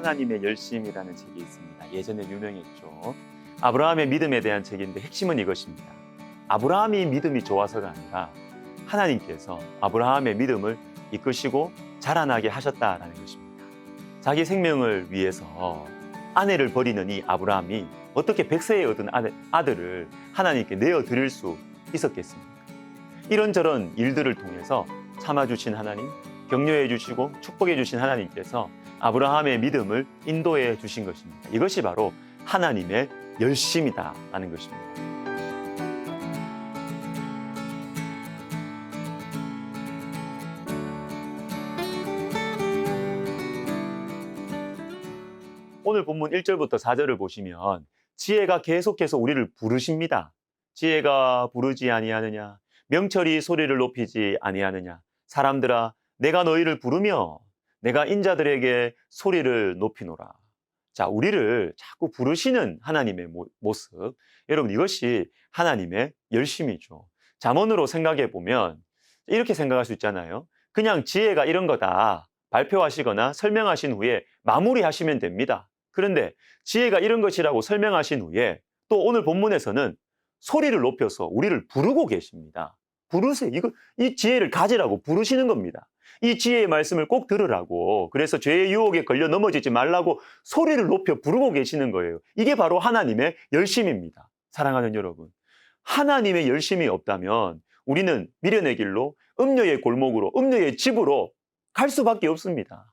하나님의 열심이라는 책이 있습니다. 예전에 유명했죠. 아브라함의 믿음에 대한 책인데 핵심은 이것입니다. 아브라함이 믿음이 좋아서가 아니라 하나님께서 아브라함의 믿음을 이끄시고 자라나게 하셨다라는 것입니다. 자기 생명을 위해서 아내를 버리는 이 아브라함이 어떻게 100세에 얻은 아들을 하나님께 내어드릴 수 있었겠습니까? 이런저런 일들을 통해서 참아주신 하나님, 격려해 주시고 축복해 주신 하나님께서 아브라함의 믿음을 인도해 주신 것입니다. 이것이 바로 하나님의 열심이다라는 것입니다. 오늘 본문 1절부터 4절을 보시면 지혜가 계속해서 우리를 부르십니다. 지혜가 부르지 아니하느냐, 명철이 소리를 높이지 아니하느냐, 사람들아 내가 너희를 부르며 내가 인자들에게 소리를 높이노라. 자, 우리를 자꾸 부르시는 하나님의 모습, 여러분 이것이 하나님의 열심이죠. 잠언으로 생각해 보면 이렇게 생각할 수 있잖아요. 그냥 지혜가 이런 거다 발표하시거나 설명하신 후에 마무리하시면 됩니다. 그런데 지혜가 이런 것이라고 설명하신 후에 또 오늘 본문에서는 소리를 높여서 우리를 부르고 계십니다. 부르세요. 이 지혜를 가지라고 부르시는 겁니다. 이 지혜의 말씀을 꼭 들으라고, 그래서 죄의 유혹에 걸려 넘어지지 말라고 소리를 높여 부르고 계시는 거예요. 이게 바로 하나님의 열심입니다. 사랑하는 여러분, 하나님의 열심이 없다면 우리는 미련의 길로, 음녀의 골목으로, 음녀의 집으로 갈 수밖에 없습니다.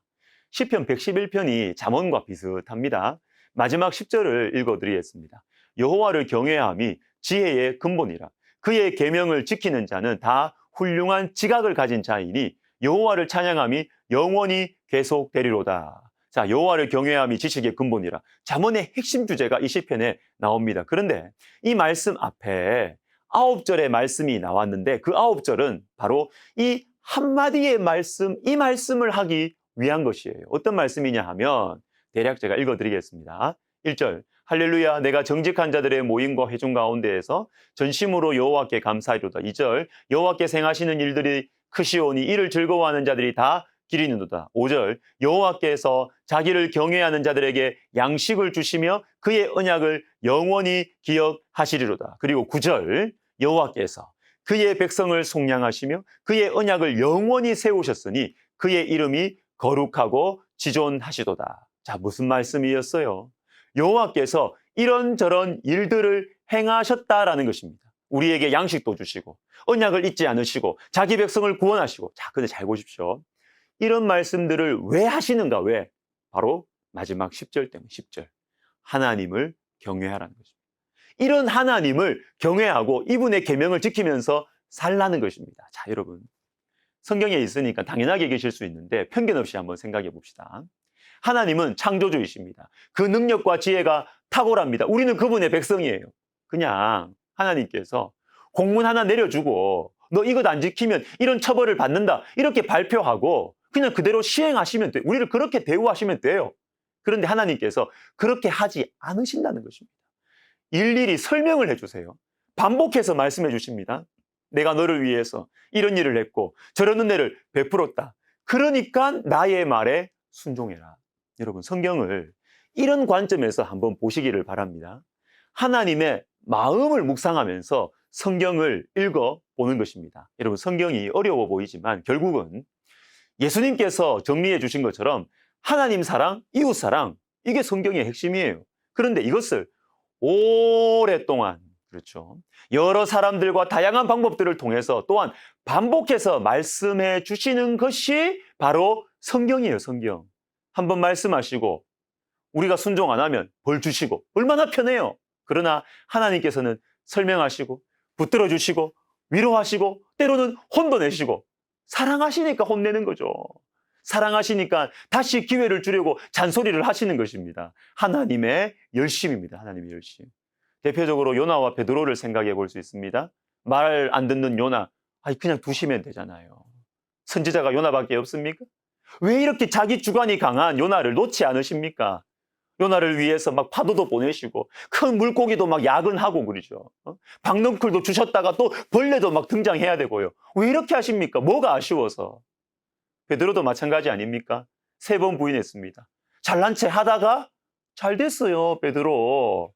시편 111편이 잠언과 비슷합니다. 마지막 10절을 읽어드리겠습니다. 여호와를 경외함이 지혜의 근본이라. 그의 계명을 지키는 자는 다 훌륭한 지각을 가진 자이니 여호와를 찬양함이 영원히 계속되리로다. 자, 여호와를 경외함이 지식의 근본이라. 잠언의 핵심 주제가 이 시편에 나옵니다. 그런데 이 말씀 앞에 9절의 말씀이 나왔는데 그 9절은 바로 이 한마디의 말씀, 이 말씀을 하기 위한 것이에요. 어떤 말씀이냐 하면 대략 제가 읽어드리겠습니다. 1절, 할렐루야 내가 정직한 자들의 모임과 회중 가운데에서 전심으로 여호와께 감사하리로다. 2절, 여호와께 행하시는 일들이 크시오니 이를 즐거워하는 자들이 다 기리는도다. 5절, 여호와께서 자기를 경외하는 자들에게 양식을 주시며 그의 언약을 영원히 기억하시리로다. 그리고 9절, 여호와께서 그의 백성을 속량하시며 그의 언약을 영원히 세우셨으니 그의 이름이 거룩하고 지존하시도다. 자, 무슨 말씀이었어요? 여호와께서 이런저런 일들을 행하셨다라는 것입니다. 우리에게 양식도 주시고 언약을 잊지 않으시고 자기 백성을 구원하시고. 자, 근데 잘 보십시오. 이런 말씀들을 왜 하시는가? 왜? 바로 마지막 10절 때문에 10절. 하나님을 경외하라는 것입니다. 이런 하나님을 경외하고 이분의 계명을 지키면서 살라는 것입니다. 자, 여러분, 성경에 있으니까 당연하게 계실 수 있는데 편견 없이 한번 생각해 봅시다. 하나님은 창조주이십니다. 그 능력과 지혜가 탁월합니다. 우리는 그분의 백성이에요. 그냥 하나님께서 공문 하나 내려주고 너 이것 안 지키면 이런 처벌을 받는다 이렇게 발표하고 그냥 그대로 시행하시면 돼요. 우리를 그렇게 대우하시면 돼요. 그런데 하나님께서 그렇게 하지 않으신다는 것입니다. 일일이 설명을 해주세요. 반복해서 말씀해 주십니다. 내가 너를 위해서 이런 일을 했고 저런 은혜를 베풀었다. 그러니까 나의 말에 순종해라. 여러분, 성경을 이런 관점에서 한번 보시기를 바랍니다. 하나님의 마음을 묵상하면서 성경을 읽어보는 것입니다. 여러분, 성경이 어려워 보이지만 결국은 예수님께서 정리해 주신 것처럼 하나님 사랑, 이웃 사랑, 이게 성경의 핵심이에요. 그런데 이것을 오랫동안, 그렇죠, 여러 사람들과 다양한 방법들을 통해서 또한 반복해서 말씀해 주시는 것이 바로 성경이에요. 성경. 한번 말씀하시고 우리가 순종 안 하면 벌 주시고 얼마나 편해요. 그러나 하나님께서는 설명하시고 붙들어 주시고 위로하시고 때로는 혼도 내시고 사랑하시니까 혼내는 거죠. 사랑하시니까 다시 기회를 주려고 잔소리를 하시는 것입니다. 하나님의 열심입니다. 하나님의 열심. 대표적으로 요나와 베드로를 생각해 볼 수 있습니다. 말 안 듣는 요나, 그냥 두시면 되잖아요. 선지자가 요나밖에 없습니까? 왜 이렇게 자기 주관이 강한 요나를 놓지 않으십니까? 요나를 위해서 막 파도도 보내시고 큰 물고기도 막 야근하고 그러죠. 박넝쿨도 주셨다가 또 벌레도 막 등장해야 되고요. 왜 이렇게 하십니까? 뭐가 아쉬워서? 베드로도 마찬가지 아닙니까? 3번 부인했습니다. 잘난 체 하다가 잘 됐어요, 베드로.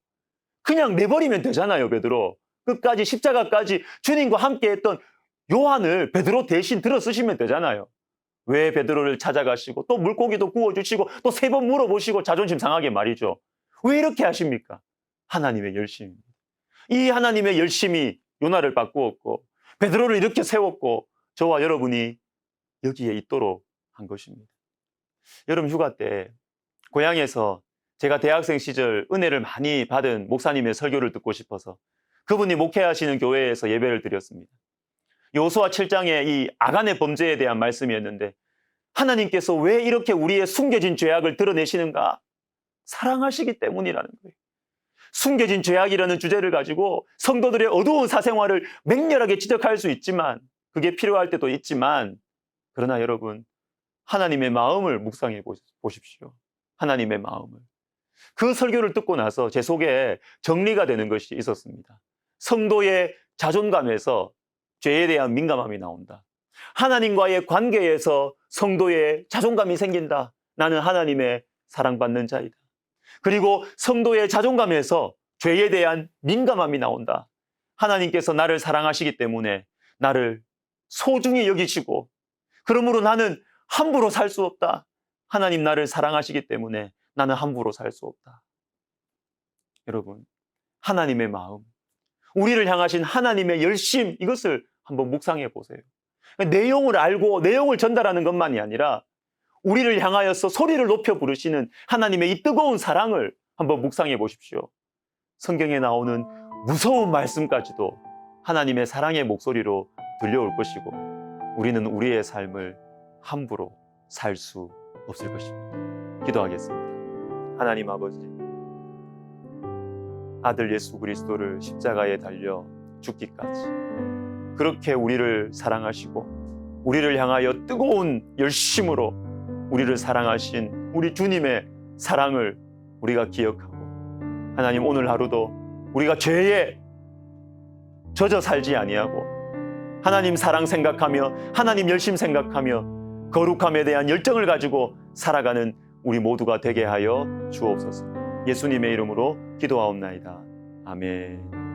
그냥 내버리면 되잖아요, 베드로. 끝까지 십자가까지 주님과 함께 했던 요한을 베드로 대신 들어 쓰시면 되잖아요. 왜 베드로를 찾아가시고 또 물고기도 구워주시고 또 3번 물어보시고 자존심 상하게 말이죠. 왜 이렇게 하십니까? 하나님의 열심입니다. 이 하나님의 열심이 요나를 바꾸었고 베드로를 이렇게 세웠고 저와 여러분이 여기에 있도록 한 것입니다. 여름 휴가 때 고향에서 제가 대학생 시절 은혜를 많이 받은 목사님의 설교를 듣고 싶어서 그분이 목회하시는 교회에서 예배를 드렸습니다. 여호수아 7장의 이 아간의 범죄에 대한 말씀이었는데 하나님께서 왜 이렇게 우리의 숨겨진 죄악을 드러내시는가? 사랑하시기 때문이라는 거예요. 숨겨진 죄악이라는 주제를 가지고 성도들의 어두운 사생활을 맹렬하게 지적할 수 있지만 그게 필요할 때도 있지만 그러나 여러분 하나님의 마음을 묵상해 보십시오. 하나님의 마음을. 그 설교를 듣고 나서 제 속에 정리가 되는 것이 있었습니다. 성도의 자존감에서 죄에 대한 민감함이 나온다. 하나님과의 관계에서 성도의 자존감이 생긴다. 나는 하나님의 사랑받는 자이다. 그리고 성도의 자존감에서 죄에 대한 민감함이 나온다. 하나님께서 나를 사랑하시기 때문에 나를 소중히 여기시고 그러므로 나는 함부로 살 수 없다. 하나님 나를 사랑하시기 때문에 나는 함부로 살 수 없다. 여러분, 하나님의 마음, 우리를 향하신 하나님의 열심, 이것을 한번 묵상해 보세요. 내용을 알고 내용을 전달하는 것만이 아니라 우리를 향하여서 소리를 높여 부르시는 하나님의 이 뜨거운 사랑을 한번 묵상해 보십시오. 성경에 나오는 무서운 말씀까지도 하나님의 사랑의 목소리로 들려올 것이고 우리는 우리의 삶을 함부로 살 수 없을 것입니다. 기도하겠습니다. 하나님 아버지, 아들 예수 그리스도를 십자가에 달려 죽기까지 그렇게 우리를 사랑하시고 우리를 향하여 뜨거운 열심으로 우리를 사랑하신 우리 주님의 사랑을 우리가 기억하고 하나님 오늘 하루도 우리가 죄에 젖어 살지 아니하고 하나님 사랑 생각하며 하나님 열심 생각하며 거룩함에 대한 열정을 가지고 살아가는 우리 모두가 되게 하여 주옵소서. 예수님의 이름으로 기도하옵나이다. 아멘.